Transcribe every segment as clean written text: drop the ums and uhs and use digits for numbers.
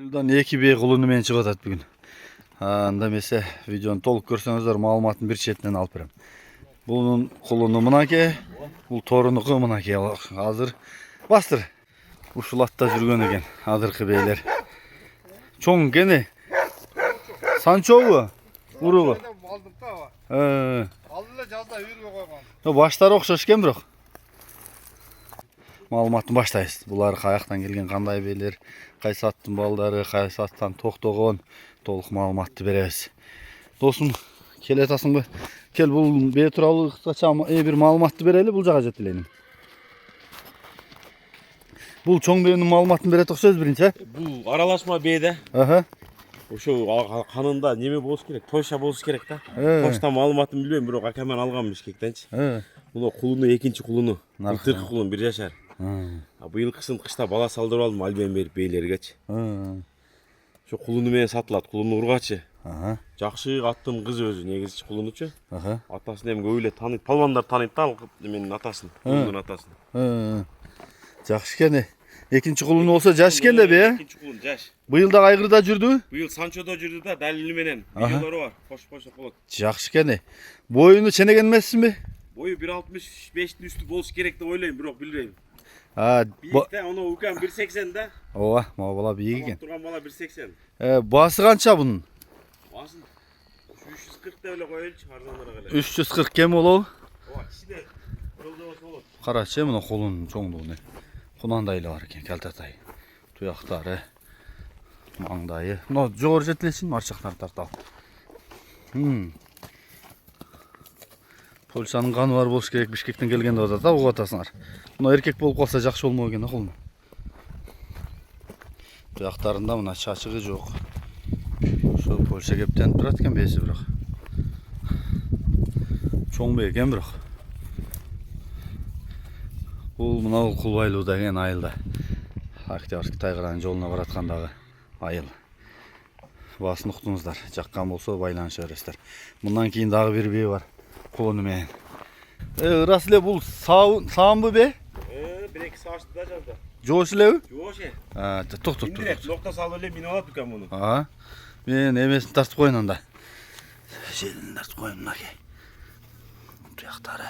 Yıldan 2 bey kulunu men çıkıp atat bugün. Anda mese videonu толық көрсеңіздер маалыматын bir çetinden алып берем. Bunun kulunu mınake, bu torunuku mınake. Hazır bastır. Uşulatta жүрген eкен. Hazırkı beyler. Çoğun gene. Sançoğu. Uruğu. Aldılar жазда үйірге қойған. Баштары оқшаш екен бірақ. Маалыматын баштайыз. Бұлар қаяқтан келген қандай бейлер, қайсы аттың балдары, қайсы аттан тоқтоғын толық маалыматты береміз. Досым, келе атасың ба? Кел, бұл бей туралы қысқаша бір маалыматты берелі, бұл жақа жетілейін. Бұл чоң бейінің маалыматын берет оқсыз бірінші? Бұл аралашма бейді. Ошо қанында неме болуш керек, тойша болуш керек да. Тойшта маалыматын билбейм, бирок акамен алгам Бишкектенчи. Муну кулуну экинчи кулуну, былтыркы кулун 1 жашар. Быйылкысын кышта бала салдырып алдым Альбен берип бейлергечи. Ошо кулуну менен сатылат, кулуну ургачы. Жакшы аттын кызы өзү негизчи кулунучу. Атасын эми көп эле тааныйт, палвандар тааныйт да менин атасын, кулунун атасын. Жакшы экен. Экинчи кулун болсо жаш экен да бе? Экинчи кулун жаш. Быйыл да кайгырда жүрдү? Быйыл Санчодо жүрдү да, далили менен. Видеолору бар, кош-кош болот. Жакшы экен. Боюну ченеген эмессиңби? Бою 1.65'tin üstü болуш керек деп ойлойм, бирок билбейм. Бийикте, оно укам 1.80 да. Ооба, могу бала бийик экен. Турган бала 1.80. Басы канча бунун? Басын 340 деп эле коелучу, арзаныраак эле. 340 кем болобу? Ооба, кичине кырылдабас болот. Карачы, мына колунун чоңдугуна. Кунандай эле бар экен, келтатай. Туяктары, маңдайы. Мына жогору жетилесин, марчактарды тарталы. Польшанын каны бар болуш керек, Бишкектен келген деп атат да, угуп атасыңар. Мына эркек болуп калса жакшы болмок экен да колуна. Туяктарында мына чачыгы жок. Ошо Польша кептенип турат экен беси бирок. Чоң бей экен бирок. Бул мына Кулбайлууда экен айылда. Октябрьский Тайгаранын жолуна бараткандагы айыл. Басын уктуңуздар, жаккан болсо байланыша бересиздер. Мындан кийин дагы бир бей бар. Кулуну менен. Ырас эле бул саамбы бе? Бир-эки саашты да жазда. Жоош элеби? Жоош э. Токтоп тур. Индирет, нокта салып эле минип алат экен муну. Мен эмесин тартып коеюн анда. Желин тартып коеюн мынакей. Туяктары.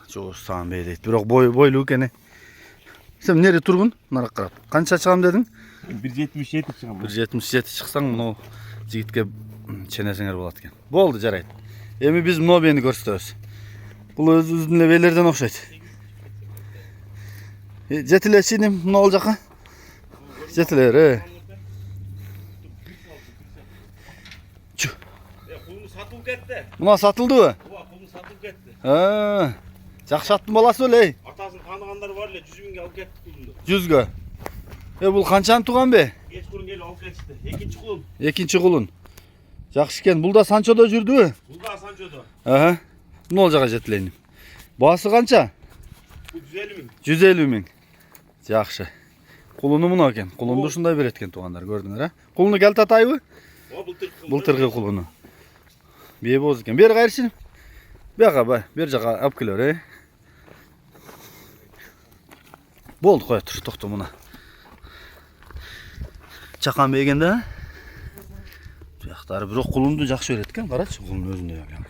Жоош саам бей дейт. Бирок бойлуу экен. Сен нере тургун? Нарак карап. Канча чыгам дедиң? 1.77 чыгам. 1.77 чыксаң, мына жигитке ченесиңер болот экен. Болду, жарайт. Эми биз мына бени көрсөтөбүз. Бул өзүбүздүн эле бейлерден окшойт. Жетилечиним мына ол жака. Жетилер, Кулун сатылып кетти. Мына сатылдыбы? Ооба, кулун сатылып кетти. Жакшы аттын баласы беле? Атасын тааныгандар бар эле, 100 миңге алып кетти кулунду. 100гө. Бул канчаны туган бе? Кечкурун келип алып кетишти. Экинчи кулун. Экинчи кулун. Жакшы экен. Бул да Санчодо жүрдүбү? Бул да Санчодо. Мына ол жака жетилейин. Басы канча? Бул 150 миң. 150 миң. Жакшы. Кулуну мына экен. Кулунду ушундай берет экен тугандар, көрдүңөр, Кулуну келтатайбы? Ооба, Былтыркы кулуну. Бие боз экен. Бери кайрышын. Бияка, бер жака алып келер, Болду, кое тур, токто мына. Чакан бейген да? Туяктары бирок кулунду жакшы берет экен, карачы, кулун өзүндөй экен.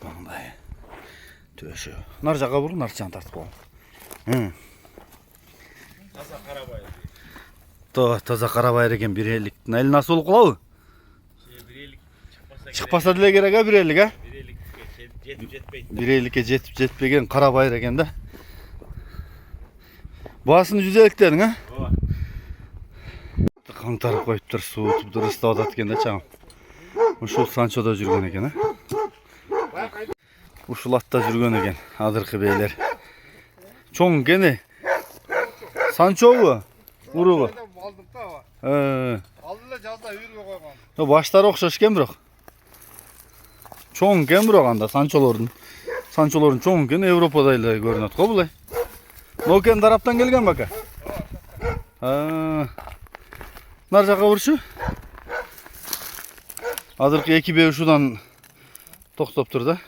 Мындай. Төшү. Нар жака бур, нар чан тартып коем. Таза карабай. Таза карабай экен, 1.50. Айыл насыл болуп калабы? 1.50 Чыкпаса деле керек, 1.50, 1.50 жетпейт. 1.50ке жетпеген карабай экен да. Басын 150 дедиң, Ооба. Каңтарып коюптур, суутуптур, ыстап атат экен да чагым. Ушул Санчодо жүргөн экен, Ушул атта жүргөн экен, азыркы бейлер. Чоң экен. Санчобу? Уругу? Алдық та. Алdılar жазда үйірге қойған. Баштары окшош экен бирок. Чоң экен бирок анда Санчолордун чоң экен, Европада эле көрүнөт го булай. Нокен тараптан келген бака? Нар жака бурчу? Азыркы 2 бей ушудан токтоп тур да.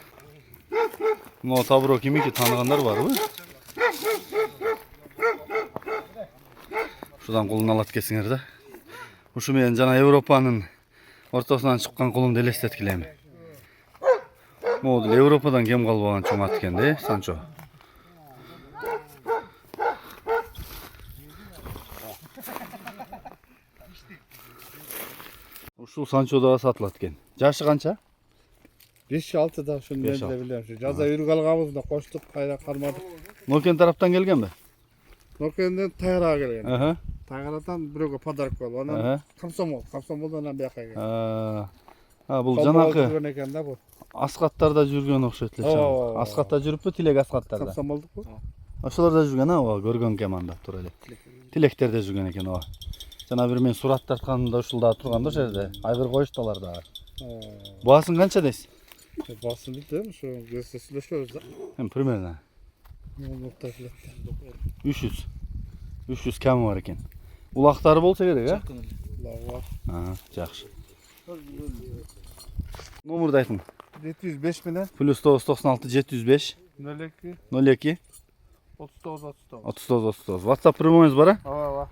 Мына табыро кимики тааныгандар барбы? Ушудан кулун алат экенсиңер да. Ушу менен жана Европанын ортосунан чыккан кулунду элестеткилейм. Могул Европадан кем калбаган чоң ат экен да, Санчо. Ушул Санчо да сатылат экен. Жашы канча? 5-6 да şunu ben de bileyim. Şu жаза үйрük algamızda koştuk, kayra karmadık. Noken тараптан келгенби? Noken'den Taygar'a gelgen. Aha. Taygar'dan biroga padarak oldu. Aha. Ona Komsomol'dan bir yaka geldi. Бул жанакы Eken de bu. Аскаттарда жүргөн окшойт эле. Оо. Аскатта жүрүппү, Тилек Аскаттарда. Komsomolduk bu. Ошолордо жүргөн, ооба, көргөн экен анда тура эле. Тилектерде жүргөн экен, ооба. Жана бир мен сурат тартканда ушулда турган да ошол жерде. Айгыр коюшту алар дагы. Баасын канча дейсиз? Basın değil şu gösterisileşiyoruz da. Hem примерно Muhtaçlık. 300. 300 кем бар экен. Улактары болсо керек, а? Allah. Ага, жакшы. Номерди айтың. 705 binden Плюс 996 705 02 02 39 39. 39 39. WhatsApp прямойуңуз бар, а? Ava.